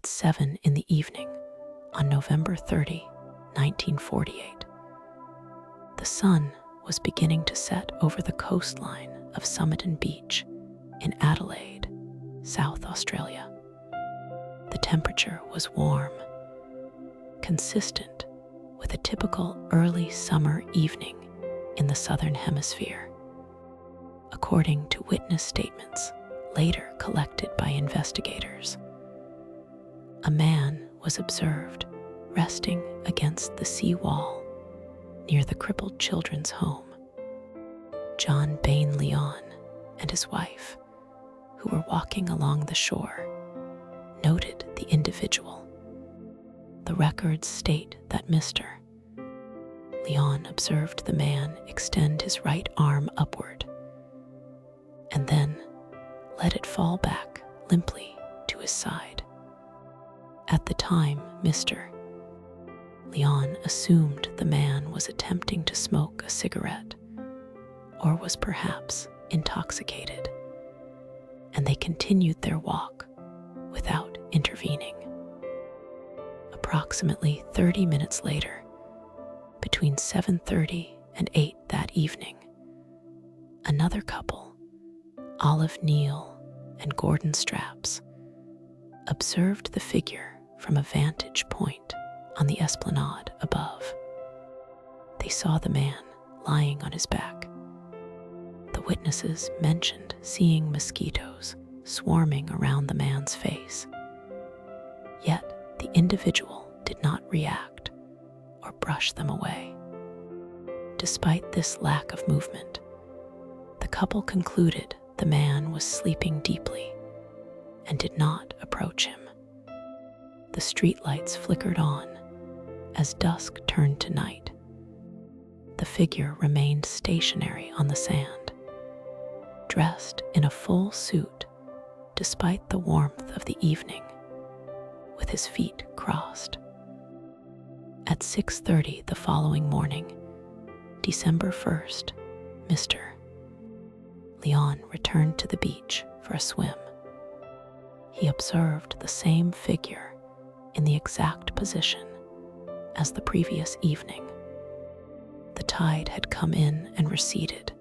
at 7 in the evening on November 30, 1948. The sun was beginning to set over the coastline of Somerton Beach in Adelaide, South Australia. The temperature was warm, consistent with a typical early summer evening in the Southern Hemisphere, according to witness statements later collected by investigators. A man was observed resting against the sea wall near the crippled children's home. John Bain Leon and his wife, who were walking along the shore, noted the individual. The records state that Mr. Leon observed the man extend his right arm upward and then let it fall back limply to his side. At the time, Mr. Leon assumed the man was attempting to smoke a cigarette or was perhaps intoxicated, and they continued their walk without intervening. Approximately 30 minutes later, between 7:30 and 8 that evening, another couple, Olive Neal and Gordon Straps, observed the figure from a vantage point on the esplanade above. They saw the man lying on his back. The witnesses mentioned seeing mosquitoes swarming around the man's face. Yet the individual did not react or brush them away. Despite this lack of movement, the couple concluded the man was sleeping deeply and did not approach him. The streetlights flickered on as dusk turned to night. The figure remained stationary on the sand, dressed in a full suit despite the warmth of the evening, with his feet crossed. At 6:30 the following morning, December 1st, Mr. Leon returned to the beach for a swim. He observed the same figure in the exact position as the previous evening. The tide had come in and receded,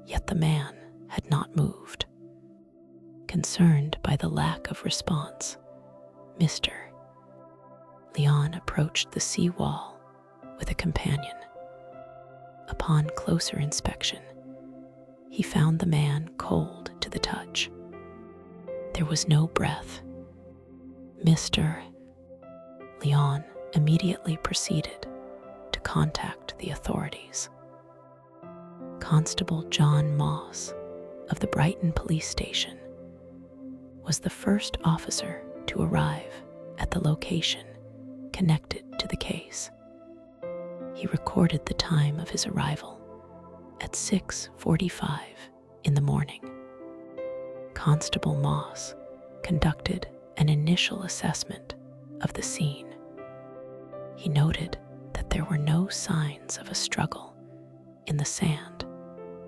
yet the man had not moved. Concerned by the lack of response, Mr. Leon approached the sea wall with a companion. Upon closer inspection, he found the man cold to the touch. There was no breath. Mr. Leon immediately proceeded to contact the authorities. Constable John Moss of the Brighton Police Station was the first officer to arrive at the location connected to the case. He recorded the time of his arrival at 6:45 in the morning. Constable Moss conducted an initial assessment of the scene. He noted that there were no signs of a struggle in the sand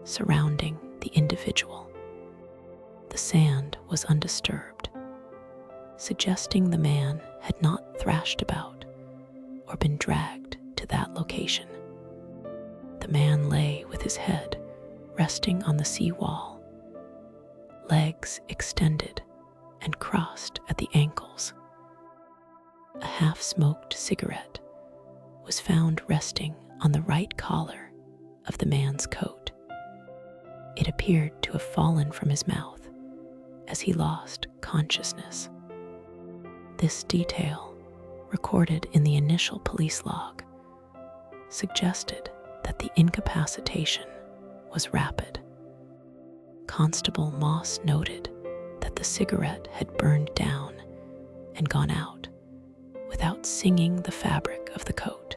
surrounding the individual. The sand was undisturbed, suggesting the man had not thrashed about or been dragged to that location. The man lay with his head resting on the sea wall, legs extended and crossed at the ankles. A half-smoked cigarette was found resting on the right collar of the man's coat. It appeared to have fallen from his mouth as he lost consciousness. This detail, recorded in the initial police log, suggested that the incapacitation was rapid. Constable Moss noted that the cigarette had burned down and gone out without singing the fabric of the coat,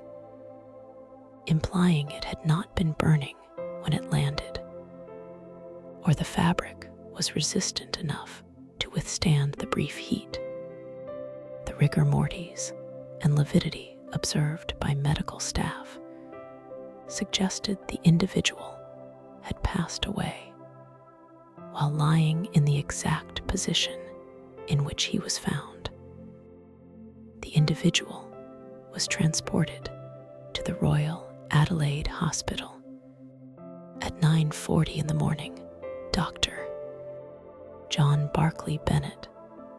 implying it had not been burning when it landed, or the fabric was resistant enough to withstand the brief heat. The rigor mortis and lividity observed by medical staff suggested the individual had passed away while lying in the exact position in which he was found. individual was transported to the Royal Adelaide Hospital. At 9:40 in the morning, Dr. John Barclay Bennett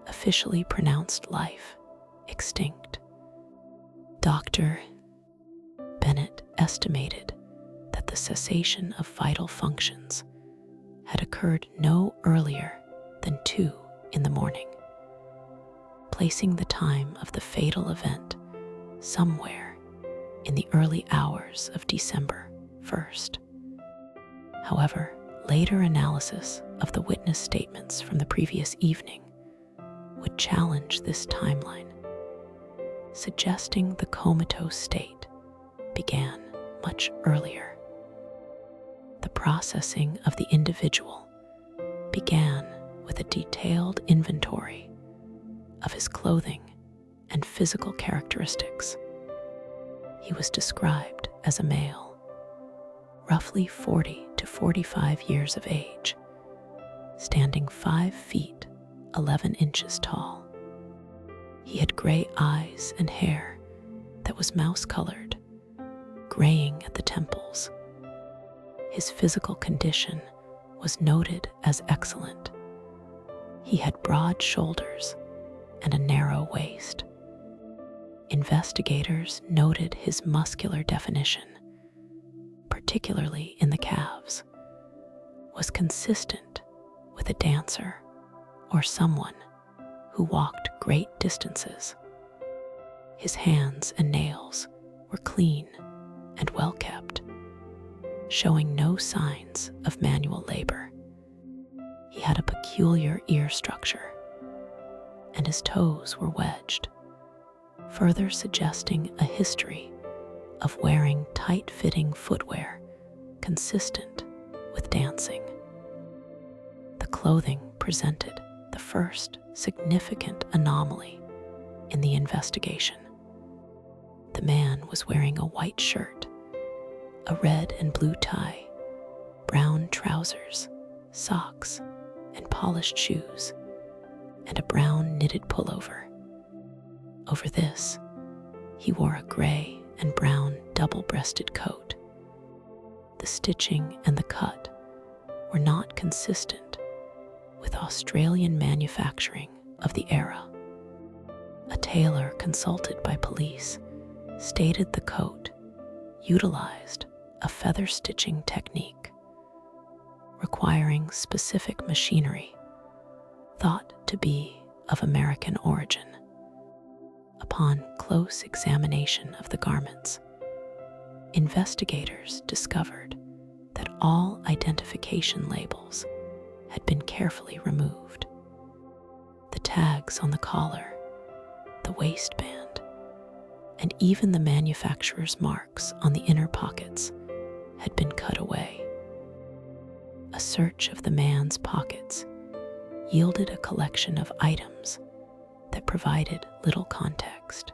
officially pronounced life extinct. Dr. Bennett estimated that the cessation of vital functions had occurred no earlier than 2 in the morning, placing the time of the fatal event somewhere in the early hours of December 1st. However, later analysis of the witness statements from the previous evening would challenge this timeline, suggesting the comatose state began much earlier. The processing of the individual began with a detailed inventory of his clothing and physical characteristics. He was described as a male, roughly 40 to 45 years of age, standing 5 feet 11 inches tall. He had gray eyes and hair that was mouse-colored, graying at the temples. His physical condition was noted as excellent. He had broad shoulders and a narrow waist. Investigators noted his muscular definition, particularly in the calves, was consistent with a dancer or someone who walked great distances. His hands and nails were clean and well kept, showing no signs of manual labor. He had a peculiar ear structure, and his toes were wedged, further suggesting a history of wearing tight-fitting footwear consistent with dancing. The clothing presented the first significant anomaly in the investigation. The man was wearing a white shirt, a red and blue tie, brown trousers, socks, and polished shoes, and a brown knitted pullover. Over this, he wore a gray and brown double-breasted coat. The stitching and the cut were not consistent with Australian manufacturing of the era. A tailor consulted by police stated the coat utilized a feather stitching technique, requiring specific machinery thought to be of American origin. Upon close examination of the garments, investigators discovered that all identification labels had been carefully removed. The tags on the collar, the waistband, and even the manufacturer's marks on the inner pockets had been cut away. A search of the man's pockets yielded a collection of items that provided little context.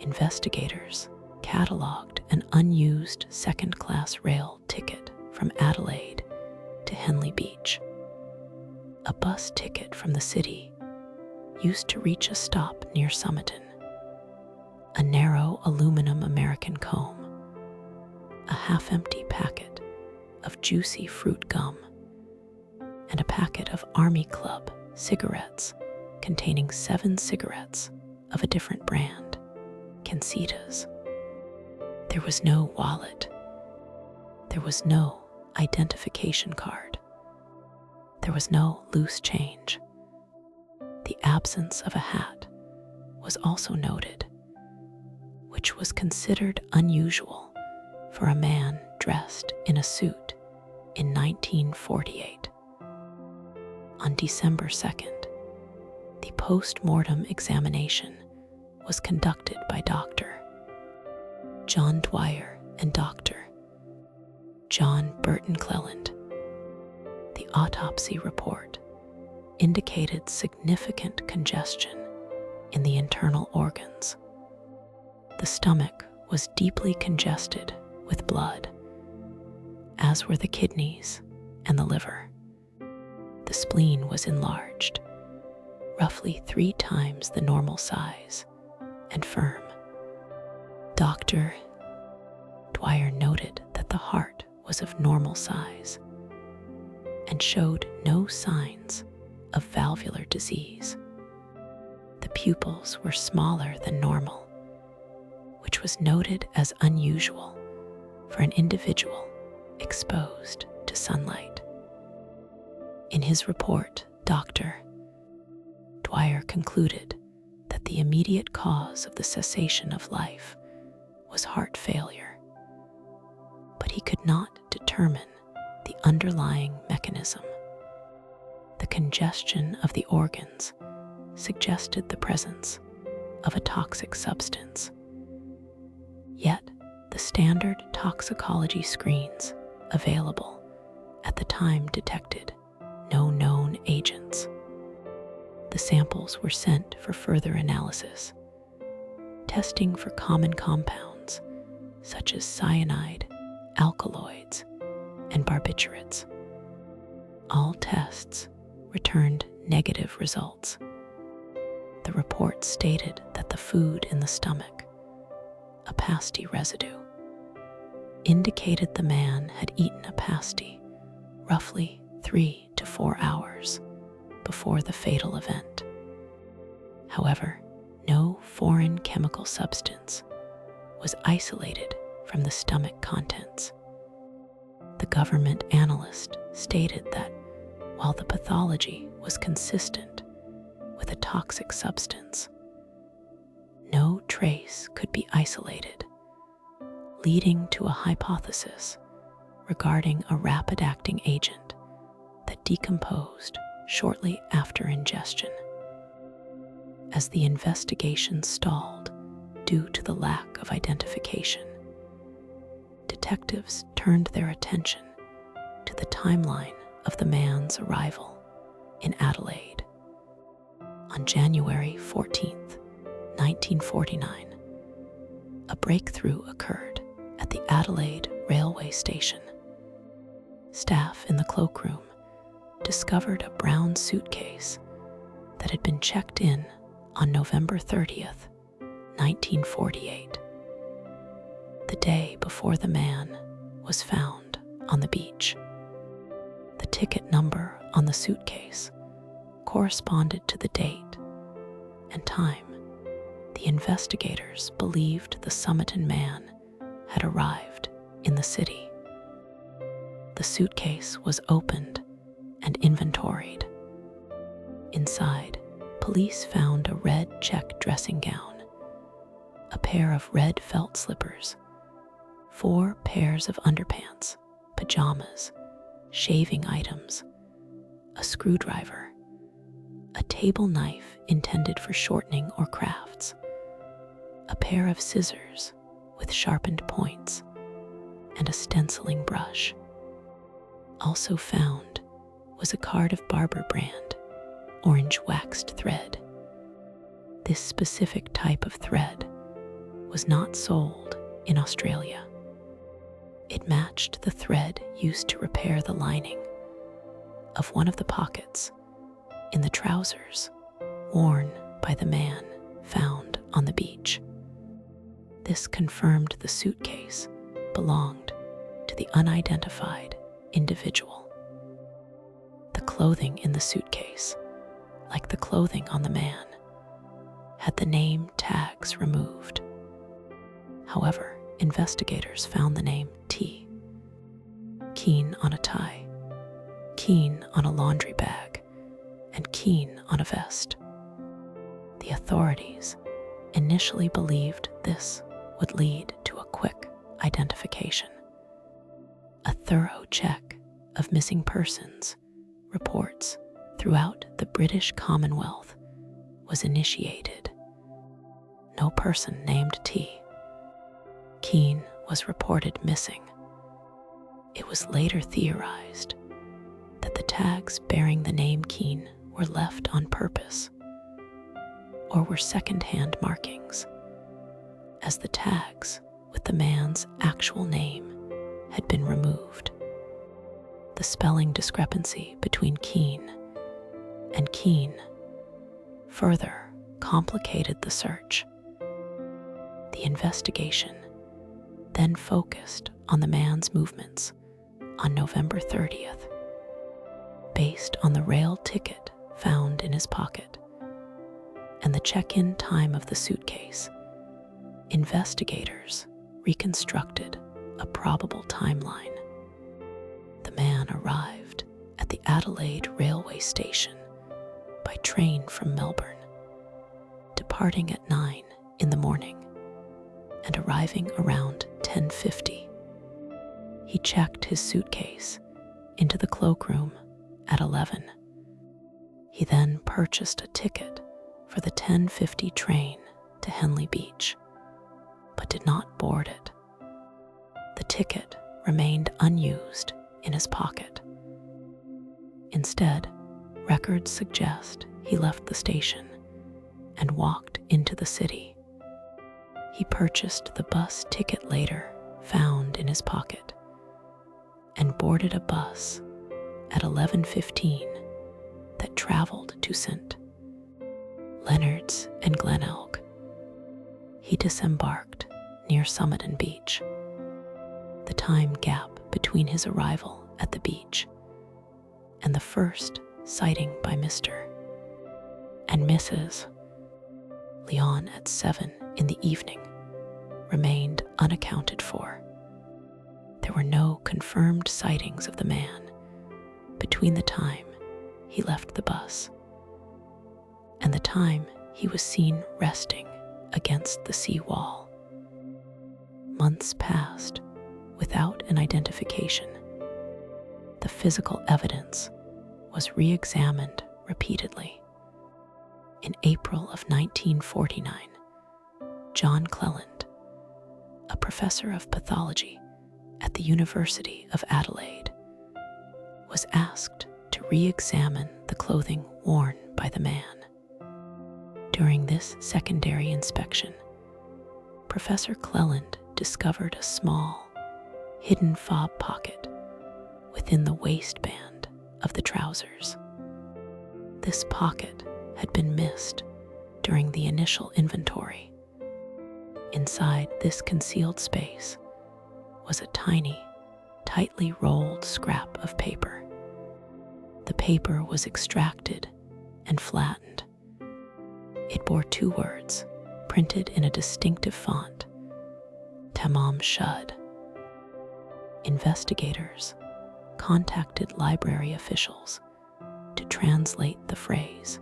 Investigators catalogued an unused second-class rail ticket from Adelaide to Henley Beach, a bus ticket from the city used to reach a stop near Somerton, a narrow aluminum American comb, a half-empty packet of juicy fruit gum, and a packet of Army Club cigarettes containing 7 cigarettes of a different brand, Cansitas. There was no wallet. There was no identification card. There was no loose change. The absence of a hat was also noted, which was considered unusual for a man dressed in a suit in 1948. On December 2nd, the post-mortem examination was conducted by Dr. John Dwyer and Dr. John Burton Cleland. The autopsy report indicated significant congestion in the internal organs. The stomach was deeply congested with blood, as were the kidneys and the liver. The spleen was enlarged, roughly 3 times the normal size, and firm. Dr. Dwyer noted that the heart was of normal size and showed no signs of valvular disease. The pupils were smaller than normal, which was noted as unusual for an individual exposed to sunlight. In his report, Dr. Dwyer concluded that the immediate cause of the cessation of life was heart failure, but he could not determine the underlying mechanism. The congestion of the organs suggested the presence of a toxic substance. Yet, the standard toxicology screens available at the time detected no known agents. The samples were sent for further analysis, testing for common compounds such as cyanide, alkaloids, and barbiturates. All tests returned negative results. The report stated that the food in the stomach, a pasty residue, indicated the man had eaten a pasty roughly 3 to 4 hours before the fatal event. However, no foreign chemical substance was isolated from the stomach contents. The government analyst stated that while the pathology was consistent with a toxic substance, no trace could be isolated, leading to a hypothesis regarding a rapid-acting agent that decomposed shortly after ingestion. As the investigation stalled due to the lack of identification, detectives turned their attention to the timeline of the man's arrival in Adelaide. On January 14th, 1949, a breakthrough occurred at the Adelaide railway station. Staff in the cloakroom discovered a brown suitcase that had been checked in on November 30th, 1948, the day before the man was found on the beach. The ticket number on the suitcase corresponded to the date and time the investigators believed the Somerton Man had arrived in the city. The suitcase was opened and inventoried. Inside, police found a red check dressing gown, a pair of red felt slippers, 4 pairs of underpants, pajamas, shaving items, a screwdriver, a table knife intended for shortening or crafts, a pair of scissors with sharpened points, and a stenciling brush. Also found was a card of Barber brand, orange waxed thread. This specific type of thread was not sold in Australia. It matched the thread used to repair the lining of one of the pockets in the trousers worn by the man found on the beach. This confirmed the suitcase belonged to the unidentified individual. The clothing in the suitcase, like the clothing on the man, had the name tags removed. However, investigators found the name T. Keen on a tie, Keen on a laundry bag, and Keen on a vest. The authorities initially believed this would lead to a quick identification. A thorough check of missing persons reports throughout the British Commonwealth was initiated. No person named T. Keen was reported missing. It was later theorized that the tags bearing the name Keen were left on purpose or were second-hand markings, as the tags with the man's actual name had been removed. The spelling discrepancy between Keen and Keen further complicated the search. The investigation then focused on the man's movements on November 30th, based on the rail ticket found in his pocket and the check-in time of the suitcase. Investigators reconstructed a probable timeline. The man arrived at the Adelaide railway station by train from Melbourne, departing at 9 in the morning and arriving around 10:50. He checked his suitcase into the cloakroom at 11. He then purchased a ticket for the 10:50 train to Henley Beach, but did not board it. The ticket remained unused in his pocket. Instead, records suggest he left the station and walked into the city. He purchased the bus ticket later found in his pocket and boarded a bus at 11:15 that traveled to St. Leonard's and Glenelg. He disembarked near Somerton Beach. The time gap between his arrival at the beach and the first sighting by Mr. and Mrs. Leon at 7 in the evening remained unaccounted for. There were no confirmed sightings of the man between the time he left the bus and the time he was seen resting against the sea wall. Months passed without an identification. The physical evidence was re-examined repeatedly. In April of 1949, John Cleland, a professor of pathology at the University of Adelaide, was asked to re-examine the clothing worn by the man. During this secondary inspection, Professor Cleland discovered a small, hidden fob pocket within the waistband of the trousers. This pocket had been missed during the initial inventory. Inside this concealed space was a tiny, tightly rolled scrap of paper. The paper was extracted and flattened. It bore 2 words, printed in a distinctive font, Tamam Shud. Investigators contacted library officials to translate the phrase.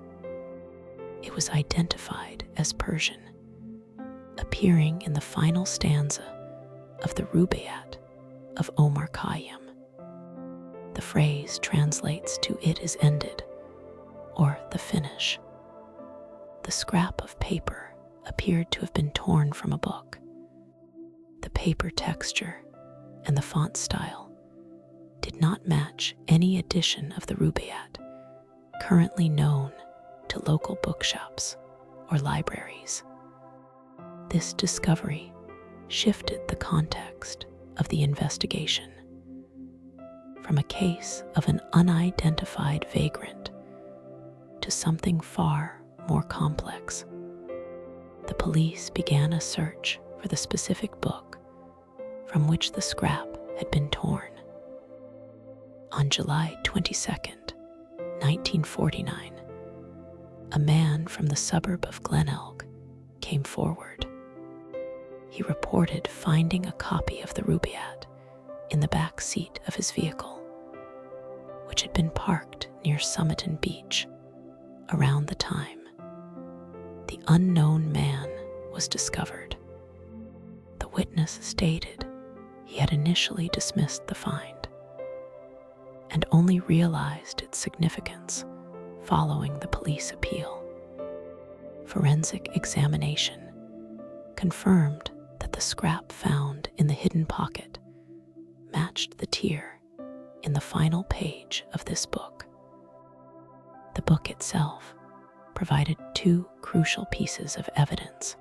It was identified as Persian, appearing in the final stanza of the Rubaiyat of Omar Khayyam. The phrase translates to "it is ended" or "the finish." The scrap of paper appeared to have been torn from a book. The paper texture and the font style did not match any edition of the Rubaiyat currently known to local bookshops or libraries. This discovery shifted the context of the investigation from a case of an unidentified vagrant to something far more complex. The police began a search for the specific book from which the scrap had been torn. On July 22nd, 1949, a man from the suburb of Glenelg came forward. He reported finding a copy of the Rubaiyat in the back seat of his vehicle, which had been parked near Somerton Beach around the time the unknown man was discovered. The witness stated he had initially dismissed the find and only realized its significance following the police appeal. Forensic examination confirmed that the scrap found in the hidden pocket matched the tear in the final page of this book. The book itself provided 2 crucial pieces of evidence.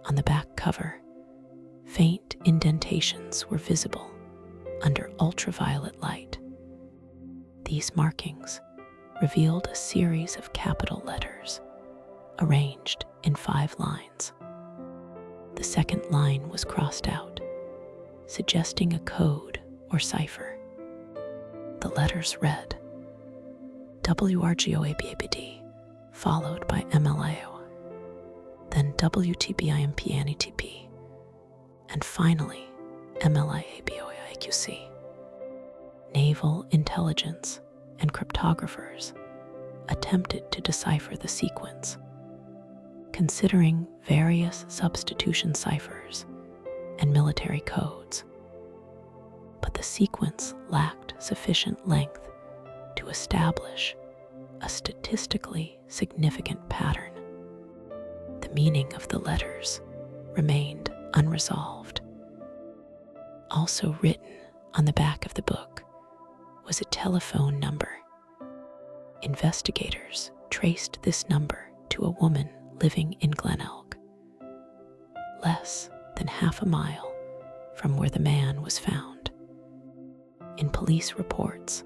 On the back cover, faint indentations were visible under ultraviolet light. These markings revealed a series of capital letters arranged in 5 lines. the second line was crossed out, suggesting a code or cipher. The letters read WRGOABABD, followed by MLIO, then WTBIMPANETP, and finally MLIABOAIQC. Naval intelligence and cryptographers attempted to decipher the sequence, considering various substitution ciphers and military codes, but the sequence lacked sufficient length to establish a statistically significant pattern. The meaning of the letters remained unresolved. Also written on the back of the book was a telephone number. Investigators traced this number to a woman living in Glen Elk, less than half a mile from where the man was found. In police reports,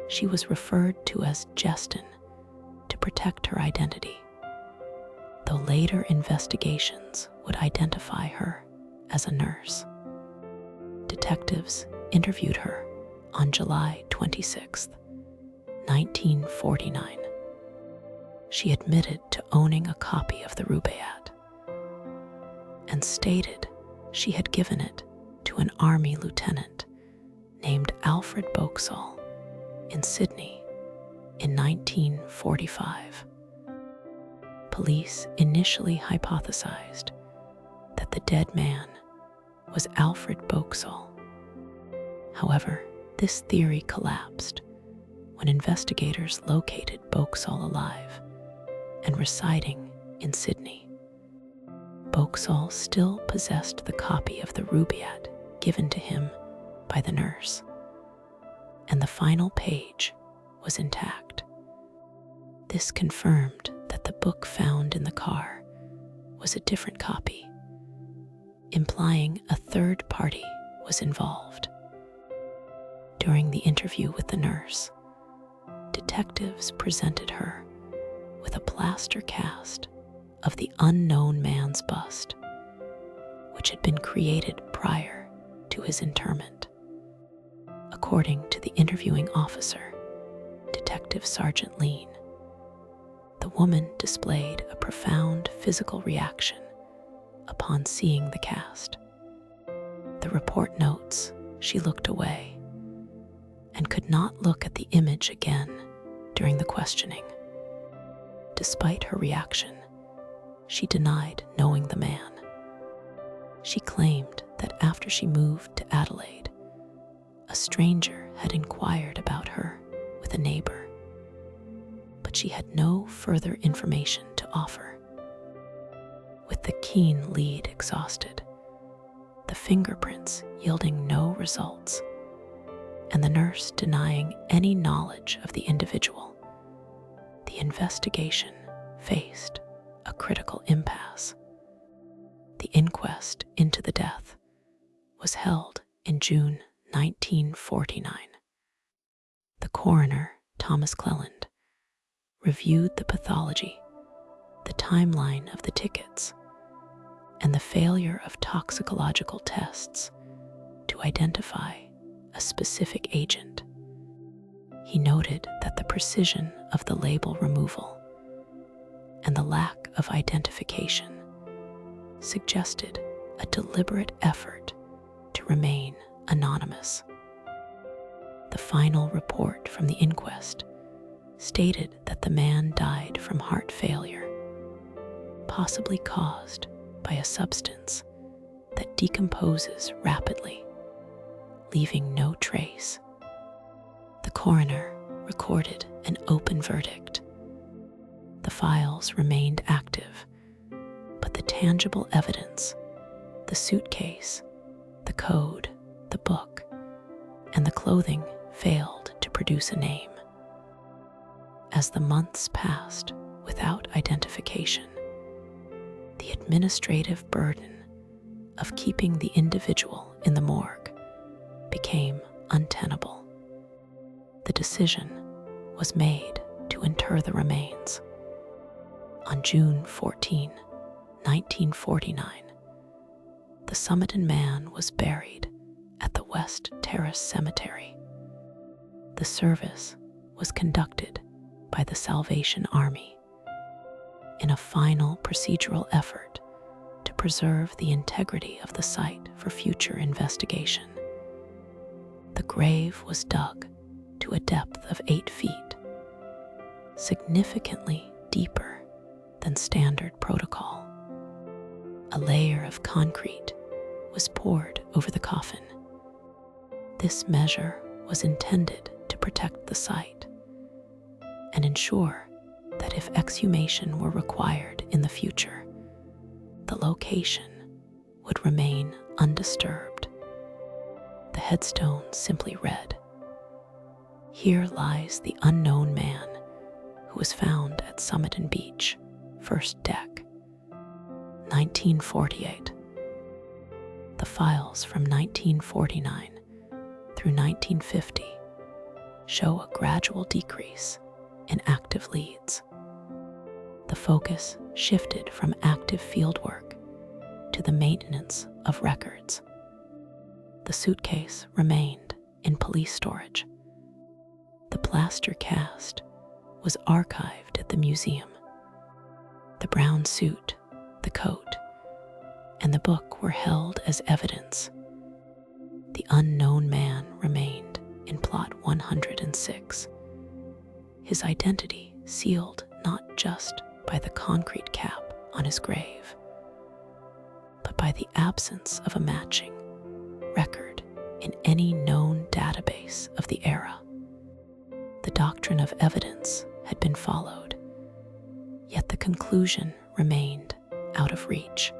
she was referred to as Justin to protect her identity, though later investigations would identify her as a nurse. Detectives interviewed her on July 26, 1949. She admitted to owning a copy of the Rubaiyat and stated she had given it to an army lieutenant named Alfred Boxall in Sydney in 1945. Police initially hypothesized that the dead man was Alfred Boxall. However, this theory collapsed when investigators located Boxall alive and residing in Sydney. Boxall still possessed the copy of the Rubaiyat given to him by the nurse, and the final page was intact. This confirmed that the book found in the car was a different copy, implying a third party was involved. During the interview with the nurse, detectives presented her with a plaster cast of the unknown man's bust, which had been created prior to his interment. According to the interviewing officer, Detective Sergeant Lean, the woman displayed a profound physical reaction upon seeing the cast. The report notes she looked away and could not look at the image again during the questioning. Despite her reaction, she denied knowing the man. She claimed that after she moved to Adelaide, a stranger had inquired about her with a neighbor, but she had no further information to offer. With the keen lead exhausted, the fingerprints yielding no results, and the nurse denying any knowledge of the individual, the investigation faced a critical impasse. The inquest into the death was held in June 1949. The coroner, Thomas Cleland, reviewed the pathology, the timeline of the tickets, and the failure of toxicological tests to identify a specific agent. He noted that the precision of the label removal and the lack of identification suggested a deliberate effort to remain anonymous. The final report from the inquest stated that the man died from heart failure, possibly caused by a substance that decomposes rapidly, leaving no trace. The coroner recorded an open verdict. The files remained active, but the tangible evidence, the suitcase, the code, the book, and the clothing failed to produce a name. As the months passed without identification, the administrative burden of keeping the individual in the morgue became untenable. The decision was made to inter the remains. On June 14, 1949, the Somerton Man was buried at the West Terrace Cemetery. The service was conducted by the Salvation Army in a final procedural effort to preserve the integrity of the site for future investigation. The grave was dug to a depth of 8 feet, significantly deeper than standard protocol. A layer of concrete was poured over the coffin. This measure was intended to protect the site and ensure that if exhumation were required in the future, the location would remain undisturbed. The headstone simply read, "Here lies the unknown man who was found at Somerton Beach, first deck, 1948. The files from 1949 through 1950 show a gradual decrease in active leads. The focus shifted from active fieldwork to the maintenance of records. The suitcase remained in police storage. The plaster cast was archived at the museum. The brown suit, the coat, and the book were held as evidence. The unknown man remained in plot 106. His identity sealed not just by the concrete cap on his grave, but by the absence of a matching record in any known database of the era. The doctrine of evidence had been followed, yet the conclusion remained out of reach.